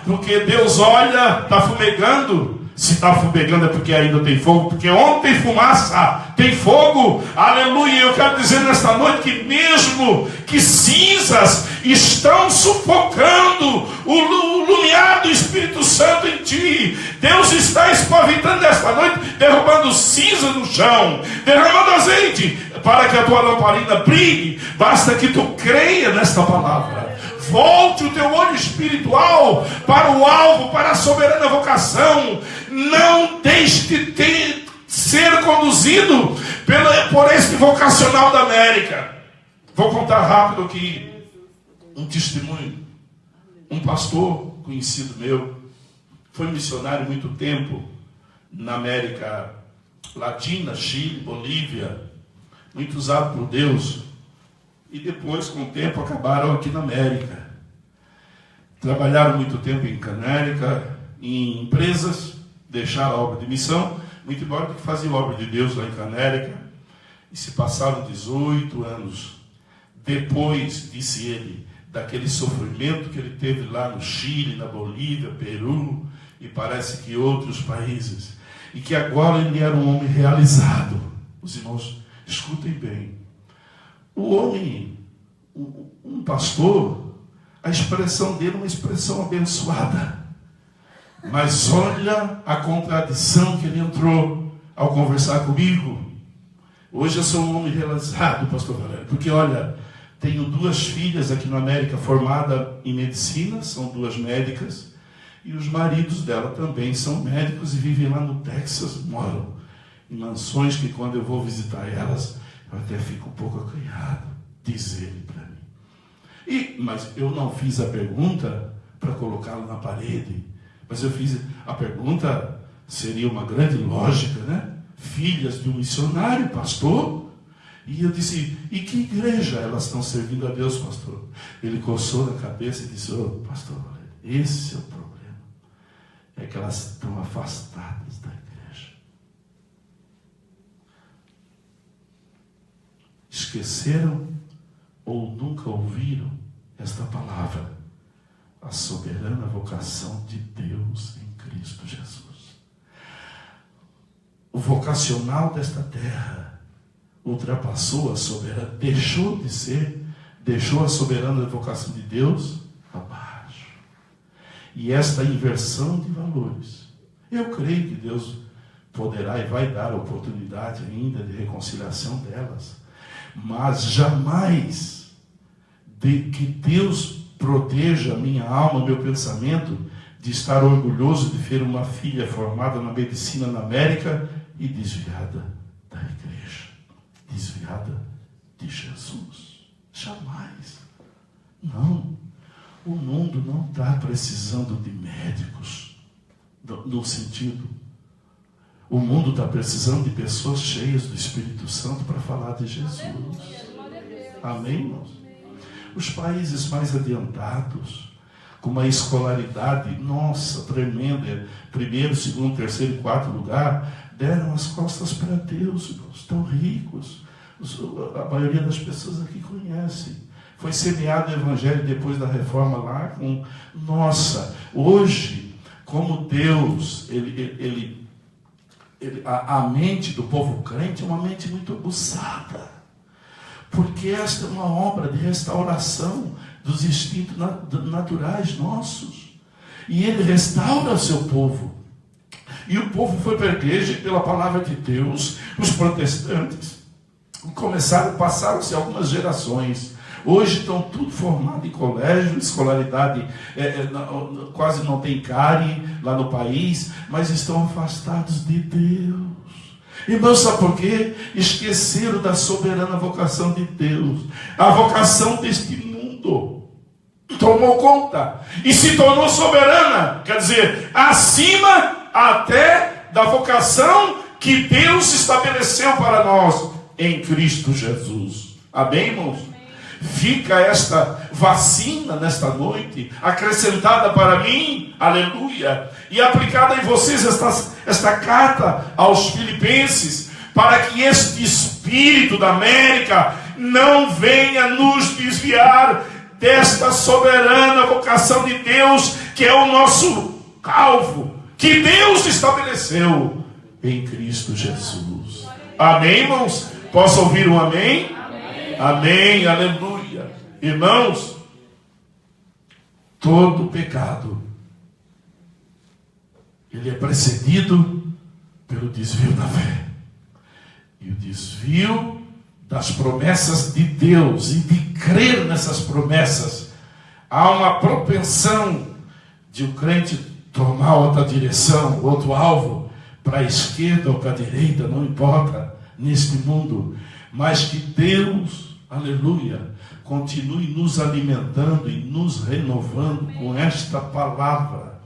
porque Deus olha, está fumegando. Se está fumegando é porque ainda tem fogo, porque onde tem fumaça, tem fogo. Aleluia. Eu quero dizer nesta noite que mesmo que cinzas estão sufocando o lumiar do Espírito Santo em ti, Deus está espavitando nesta noite, derrubando cinza no chão, derramando azeite, para que a tua lamparina brilhe. Basta que tu creia nesta palavra. Volte o teu olho espiritual para o alvo, para a soberana vocação. Não deixe de ser conduzido por este vocacional da América. Vou contar rápido aqui um testemunho. Um pastor conhecido meu foi missionário muito tempo na América Latina, Chile, Bolívia, muito usado por Deus. E depois, com o tempo, acabaram aqui na América. Trabalharam muito tempo em Canérica, em empresas, deixaram a obra de missão, muito embora que faziam obra de Deus lá em Canérica. E se passaram 18 anos. Depois, disse ele, daquele sofrimento que ele teve lá no Chile, na Bolívia, Peru, e parece que outros países. E que agora ele era um homem realizado. Os irmãos, escutem bem. O homem, um pastor, a expressão dele é uma expressão abençoada. Mas olha a contradição que ele entrou ao conversar comigo. Hoje eu sou um homem realizado, pastor Valério, porque olha, tenho 2 filhas aqui na América formadas em medicina, são 2 médicas, e os maridos dela também são médicos e vivem lá no Texas, moram em mansões que quando eu vou visitar elas, eu até fico um pouco acanhado, diz ele para mim. Mas eu não fiz a pergunta para colocá-lo na parede, mas eu fiz a pergunta, seria uma grande lógica, né? Filhas de um missionário, pastor. E eu disse, e que igreja elas estão servindo a Deus, pastor? Ele coçou na cabeça e disse, pastor, esse é o problema. É que elas estão afastadas da igreja. Esqueceram ou nunca ouviram esta palavra, a soberana vocação de Deus em Cristo Jesus. O vocacional desta terra ultrapassou a soberana, deixou a soberana vocação de Deus abaixo. E esta inversão de valores, eu creio que Deus poderá e vai dar a oportunidade ainda de reconciliação delas, mas jamais de que Deus proteja a minha alma, meu pensamento, de estar orgulhoso de ver uma filha formada na medicina na América e desviada da igreja, desviada de Jesus. Jamais. Não. O mundo não está precisando de médicos, no sentido. O mundo está precisando de pessoas cheias do Espírito Santo para falar de Jesus. Amém, irmãos? Os países mais adiantados, com uma escolaridade, nossa, tremenda, 1º, 2º, 3º e 4º lugar, deram as costas para Deus, irmãos, estão ricos. A maioria das pessoas aqui conhecem. Foi semeado o evangelho depois da reforma lá, nossa, hoje, como Deus, a mente do povo crente é uma mente muito aguçada. Porque esta é uma obra de restauração dos instintos naturais nossos. E ele restaura o seu povo. E o povo foi para a igreja pela palavra de Deus. Os protestantes passaram-se algumas gerações. Hoje estão tudo formado em colégio, escolaridade quase não tem cárie lá no país, mas estão afastados de Deus. Irmãos, sabe por quê? Esqueceram da soberana vocação de Deus. A vocação deste mundo tomou conta e se tornou soberana, quer dizer, acima até da vocação que Deus estabeleceu para nós em Cristo Jesus. Amém, irmãos? Fica esta vacina nesta noite, acrescentada para mim, aleluia, e aplicada em vocês esta carta aos Filipenses, para que este espírito da América não venha nos desviar desta soberana vocação de Deus, que é o nosso alvo, que Deus estabeleceu em Cristo Jesus. Amém, irmãos? Posso ouvir um amém? Amém, aleluia. Irmãos, todo pecado, ele é precedido pelo desvio da fé. E o desvio das promessas de Deus e de crer nessas promessas. Há uma propensão de o crente tomar outra direção, outro alvo, para a esquerda ou para a direita, não importa, neste mundo. Mas que Deus, aleluia, continue nos alimentando e nos renovando com esta palavra.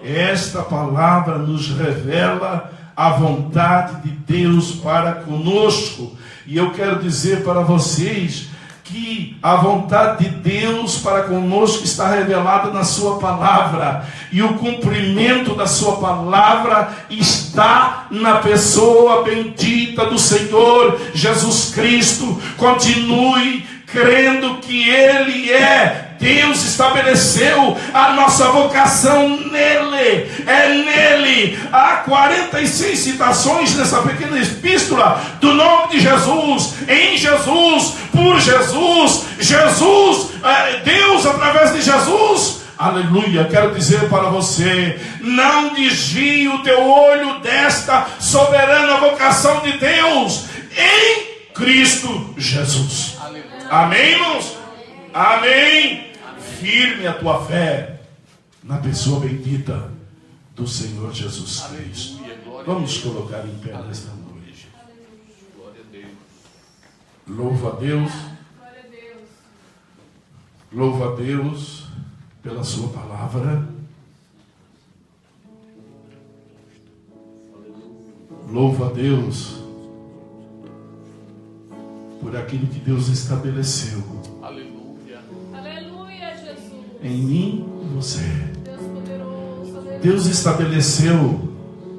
Esta palavra nos revela a vontade de Deus para conosco. E eu quero dizer para vocês que a vontade de Deus para conosco está revelada na sua palavra. E o cumprimento da sua palavra está na pessoa bendita do Senhor Jesus Cristo. Continue crendo que Ele é. Deus estabeleceu a nossa vocação nele. É nele. Há 46 citações nessa pequena epístola do nome de Jesus, em Jesus, por Jesus, Deus através de Jesus. Aleluia, quero dizer para você, não desvie o teu olho desta soberana vocação de Deus em Cristo Jesus. Amém, irmãos? Amém. Firme a tua fé na pessoa bendita do Senhor Jesus Cristo. Vamos colocar em pé nesta noite. Louva a Deus. Louva a Deus pela sua palavra. Louva a Deus por aquilo que Deus estabeleceu. Aleluia, Jesus. Em mim e você. Deus poderoso, aleluia. Deus estabeleceu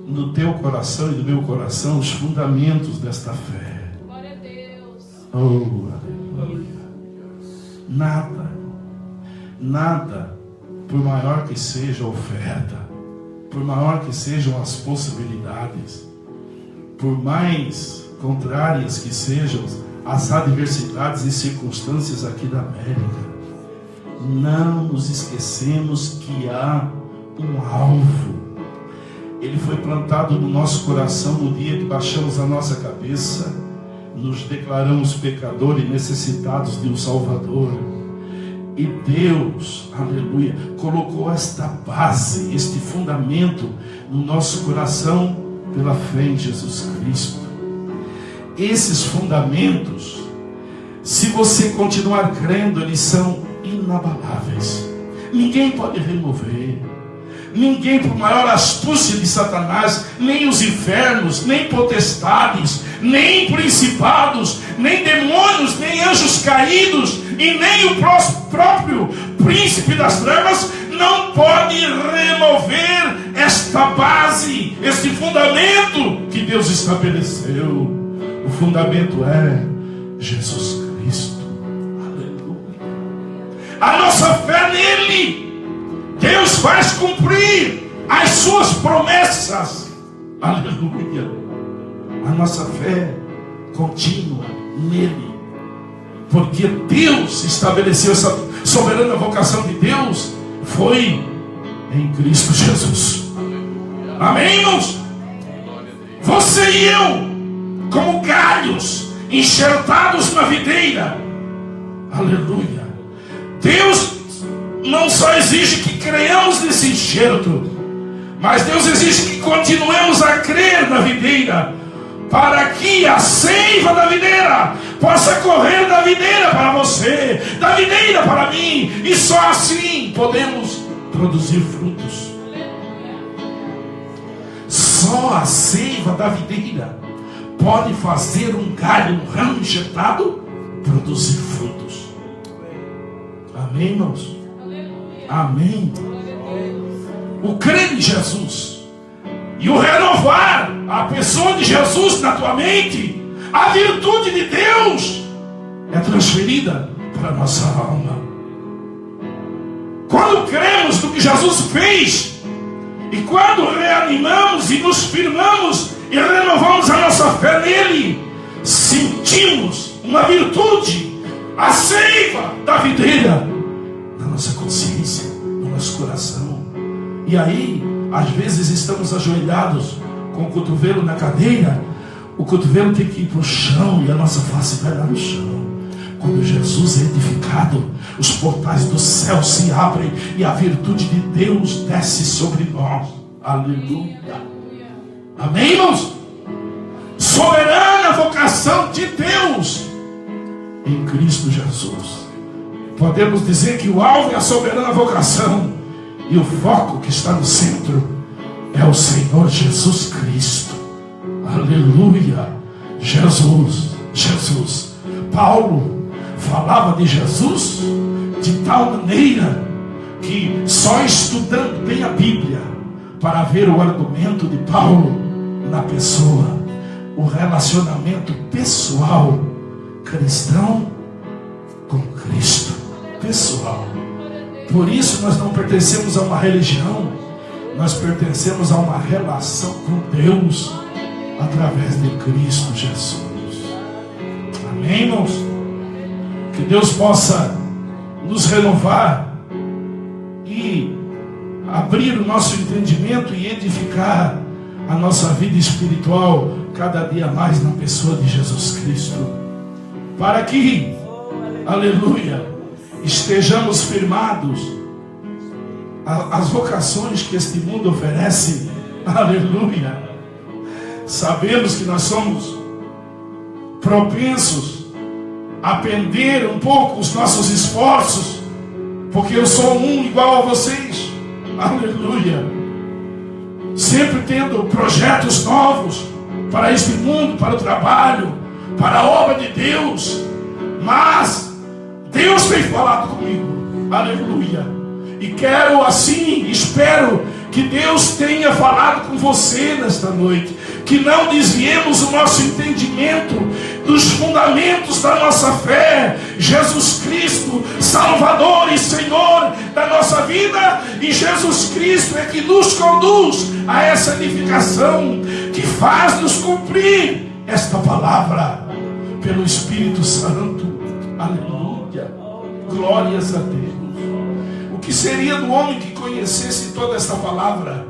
no teu coração e no meu coração os fundamentos desta fé. Glória a Deus. Oh, aleluia. Nada, por maior que seja a oferta, por maior que sejam as possibilidades, por mais contrárias que sejam as adversidades e circunstâncias aqui da América, não nos esquecemos que há um alvo. Ele foi plantado no nosso coração no dia que baixamos a nossa cabeça, nos declaramos pecadores e necessitados de um Salvador. E Deus, aleluia, colocou esta base, este fundamento no nosso coração pela fé em Jesus Cristo. Esses fundamentos, se você continuar crendo, eles são inabaláveis. Ninguém pode remover. Ninguém, por maior astúcia de Satanás, nem os infernos, nem potestades, nem principados, nem demônios, nem anjos caídos, e nem o próprio príncipe das trevas, não pode remover esta base, este fundamento que Deus estabeleceu. O fundamento é Jesus Cristo. Aleluia. A nossa fé nele. Deus faz cumprir as suas promessas. Aleluia. A nossa fé contínua nele. Porque Deus estabeleceu essa soberana vocação de Deus. Foi em Cristo Jesus. Amém, irmãos? Você e eu, como galhos enxertados na videira. Aleluia. Deus não só exige que creiamos nesse enxerto, mas Deus exige que continuemos a crer na videira, para que a seiva da videira possa correr da videira para você, da videira para mim, e só assim podemos produzir frutos. Só só a seiva da videira pode fazer um galho, um ramo injetado, produzir frutos. Amém, irmãos? Amém. O crer em Jesus e o renovar a pessoa de Jesus na tua mente, a virtude de Deus é transferida para a nossa alma. Quando cremos no que Jesus fez, e quando reanimamos e nos firmamos e renovamos a nossa fé nele, sentimos uma virtude, a seiva da videira na nossa consciência, no nosso coração. E aí, às vezes estamos ajoelhados com o cotovelo na cadeira, o cotovelo tem que ir para o chão e a nossa face vai lá no chão. Quando Jesus é edificado, os portais do céu se abrem e a virtude de Deus desce sobre nós. Aleluia. Amém, irmãos? Soberana vocação de Deus em Cristo Jesus. Podemos dizer que o alvo é a soberana vocação e o foco que está no centro é o Senhor Jesus Cristo. Aleluia. Jesus. Paulo falava de Jesus de tal maneira que só estudando bem a Bíblia para ver o argumento de Paulo na pessoa, o relacionamento pessoal cristão com Cristo, pessoal. Por isso nós não pertencemos a uma religião, nós pertencemos a uma relação com Deus através de Cristo Jesus. Amém, irmãos? Que Deus possa nos renovar e abrir o nosso entendimento e edificar a nossa vida espiritual cada dia mais na pessoa de Jesus Cristo, para que, aleluia, estejamos firmados as vocações que este mundo oferece. Aleluia. Sabemos que nós somos propensos a perder um pouco os nossos esforços, porque eu sou um igual a vocês. Aleluia. Sempre tendo projetos novos para este mundo, para o trabalho, para a obra de Deus. Mas Deus tem falado comigo. Aleluia. E quero assim, espero que Deus tenha falado com você nesta noite. Que não desviemos o nosso entendimento dos fundamentos da nossa fé. Jesus Cristo, Salvador e Senhor da nossa vida. E Jesus Cristo é que nos conduz a essa edificação, que faz-nos cumprir esta palavra pelo Espírito Santo. Aleluia. Glórias a Deus. O que seria do homem que conhecesse toda esta palavra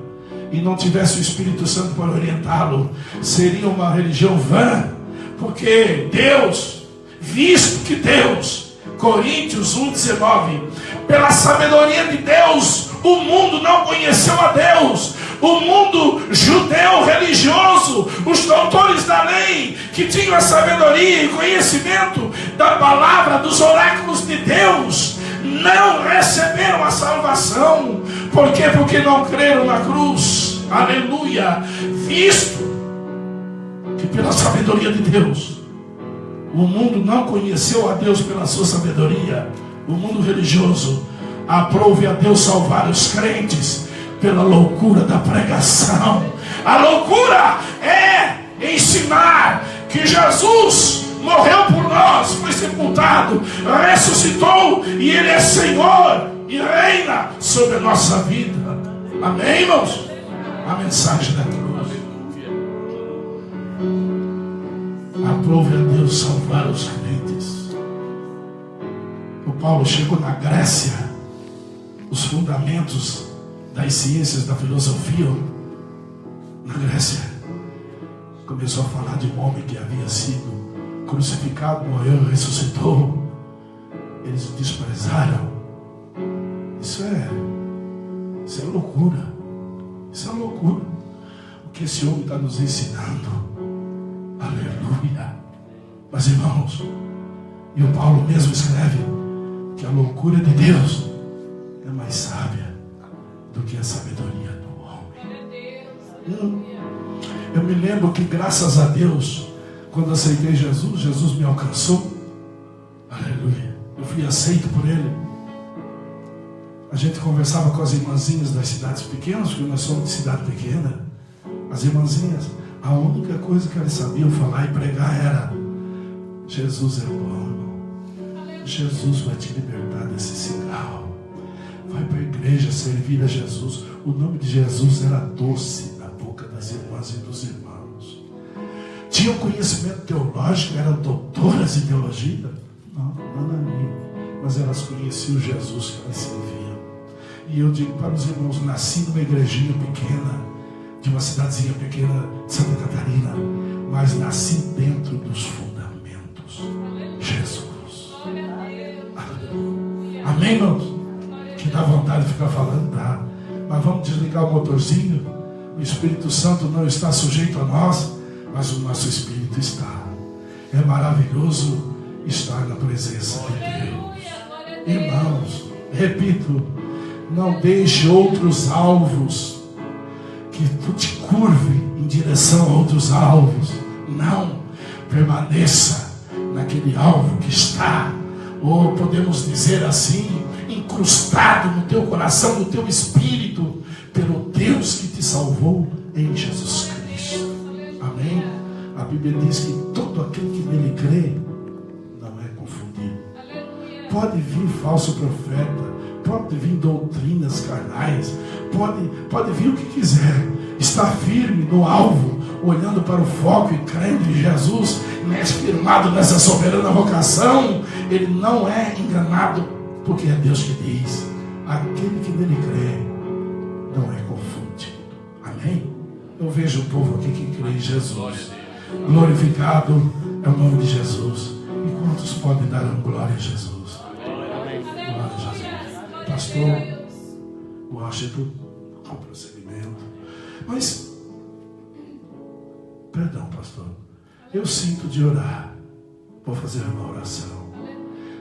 e não tivesse o Espírito Santo para orientá-lo? Seria uma religião vã, porque Deus, visto que Deus, Coríntios 1,19, pela sabedoria de Deus, o mundo não conheceu a Deus. O mundo judeu religioso, os doutores da lei, que tinham a sabedoria e conhecimento da palavra, dos oráculos de Deus, não receberam a salvação. Por quê? Porque não creram na cruz. Aleluia. Visto que pela sabedoria de Deus, o mundo não conheceu a Deus pela sua sabedoria. O mundo religioso aprove a Deus salvar os crentes pela loucura da pregação. A loucura é ensinar que Jesus morreu por nós, foi sepultado, ressuscitou e Ele é Senhor e reina sobre a nossa vida. Amém, irmãos? A mensagem da cruz. Aprove a Deus salvar os crentes. O Paulo chegou na Grécia, os fundamentos das ciências da filosofia na Grécia, começou a falar de um homem que havia sido crucificado, morreu e ressuscitou. Eles o desprezaram. Isso é loucura. Isso é loucura. O que esse homem está nos ensinando. Aleluia. Mas irmãos, e o Paulo mesmo escreve que a loucura de Deus é mais sábia do que a sabedoria do homem. Eu me lembro que, graças a Deus, quando aceitei Jesus, Jesus me alcançou. Aleluia. Eu fui aceito por Ele. A gente conversava com as irmãzinhas das cidades pequenas, porque nós somos de cidade pequena. As irmãzinhas, a única coisa que elas sabiam falar e pregar era: Jesus é bom. Jesus vai te libertar desse cigarro. Vai para a igreja servir a Jesus. O nome de Jesus era doce na boca das irmãs e dos irmãos. Tinham conhecimento teológico, eram doutoras em teologia? Não, mas elas conheciam Jesus que elas serviam. E eu digo para os irmãos, nasci numa igrejinha pequena, de uma cidadezinha pequena de Santa Catarina, mas nasci dentro dos fundamentos. Jesus. Amém, irmãos? Que dá vontade de ficar falando, dá. Mas vamos desligar o motorzinho. O Espírito Santo não está sujeito a nós, mas o nosso Espírito está. É maravilhoso estar na presença de Deus. Irmãos, repito, não deixe outros alvos que tu te curve em direção a outros alvos. Não, permaneça naquele alvo que está, ou podemos dizer assim, incrustado no teu coração, no teu espírito, pelo Deus que te salvou em Jesus Cristo. Amém? A Bíblia diz que todo aquele que nele crê não é confundido. Pode vir falso profeta, pode vir doutrinas carnais, pode vir o que quiser. Está firme no alvo, olhando para o foco e crendo em Jesus, firmado nessa soberana vocação, ele não é enganado, porque é Deus que diz: aquele que nele crê não é confundido. Amém? Eu vejo o povo aqui que crê em Jesus. Glorificado é o nome de Jesus. E quantos podem dar glória a Jesus? Glória a Jesus. Pastor Washington, com procedimento. Mas, perdão, pastor, eu sinto de orar. Vou fazer uma oração.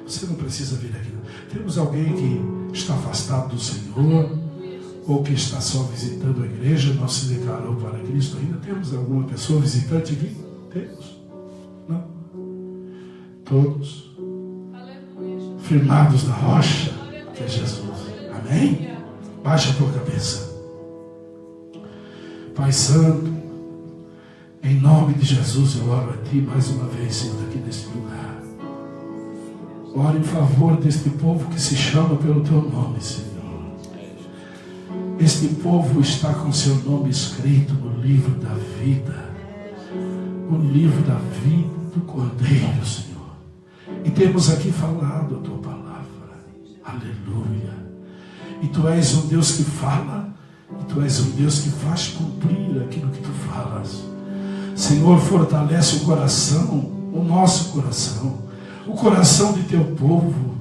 Você não precisa vir aqui. Temos alguém que está afastado do Senhor, ou que está só visitando a igreja, não se declarou para Cristo ainda? Temos alguma pessoa visitante aqui? Temos? Não? Todos firmados na rocha, que é Jesus. Amém? Baixa a tua cabeça. Pai Santo, em nome de Jesus eu oro a Ti mais uma vez, Senhor, aqui neste lugar. Oro em favor deste povo que se chama pelo Teu nome, Senhor. Este povo está com seu nome escrito no livro da vida, o livro da vida do Cordeiro, Senhor. E temos aqui falado a Tua palavra. Aleluia. E Tu és um Deus que fala, e Tu és um Deus que faz cumprir aquilo que Tu falas. Senhor, fortalece o coração, o nosso coração, o coração de Teu povo,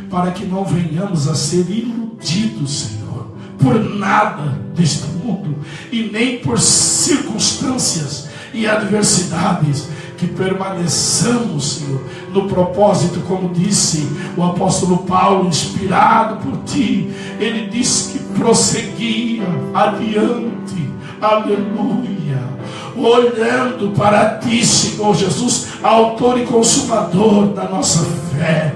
para que não venhamos a ser iludidos, Senhor, por nada deste mundo, e nem por circunstâncias e adversidades, que permaneçamos, Senhor, no propósito, como disse o apóstolo Paulo, inspirado por Ti. Ele disse que prosseguia adiante, aleluia, olhando para Ti, Senhor Jesus, autor e consumador da nossa fé.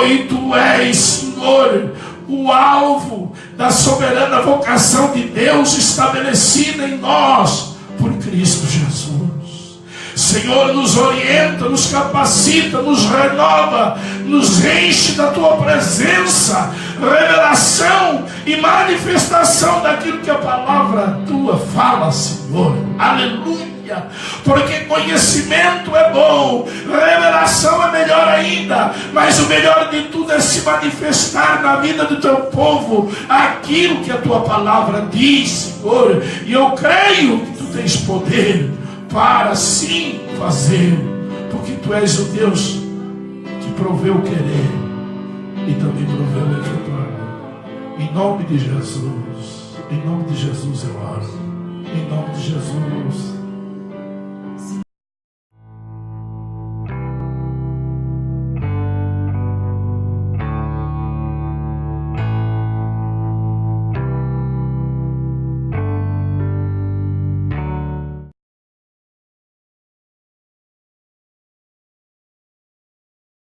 E Tu és, Senhor, o alvo da soberana vocação de Deus estabelecida em nós por Cristo Jesus. Senhor, nos orienta, nos capacita, nos renova, nos enche da Tua presença, revelação e manifestação daquilo que a palavra Tua fala, Senhor. Aleluia. Porque conhecimento é bom, revelação é melhor ainda, mas o melhor de tudo é se manifestar na vida do Teu povo aquilo que a Tua palavra diz, Senhor. E eu creio que Tu tens poder para sim fazer, porque Tu és o Deus que proveu o querer e também proveu o efetuar. Em nome de Jesus, em nome de Jesus eu oro, em nome de Jesus.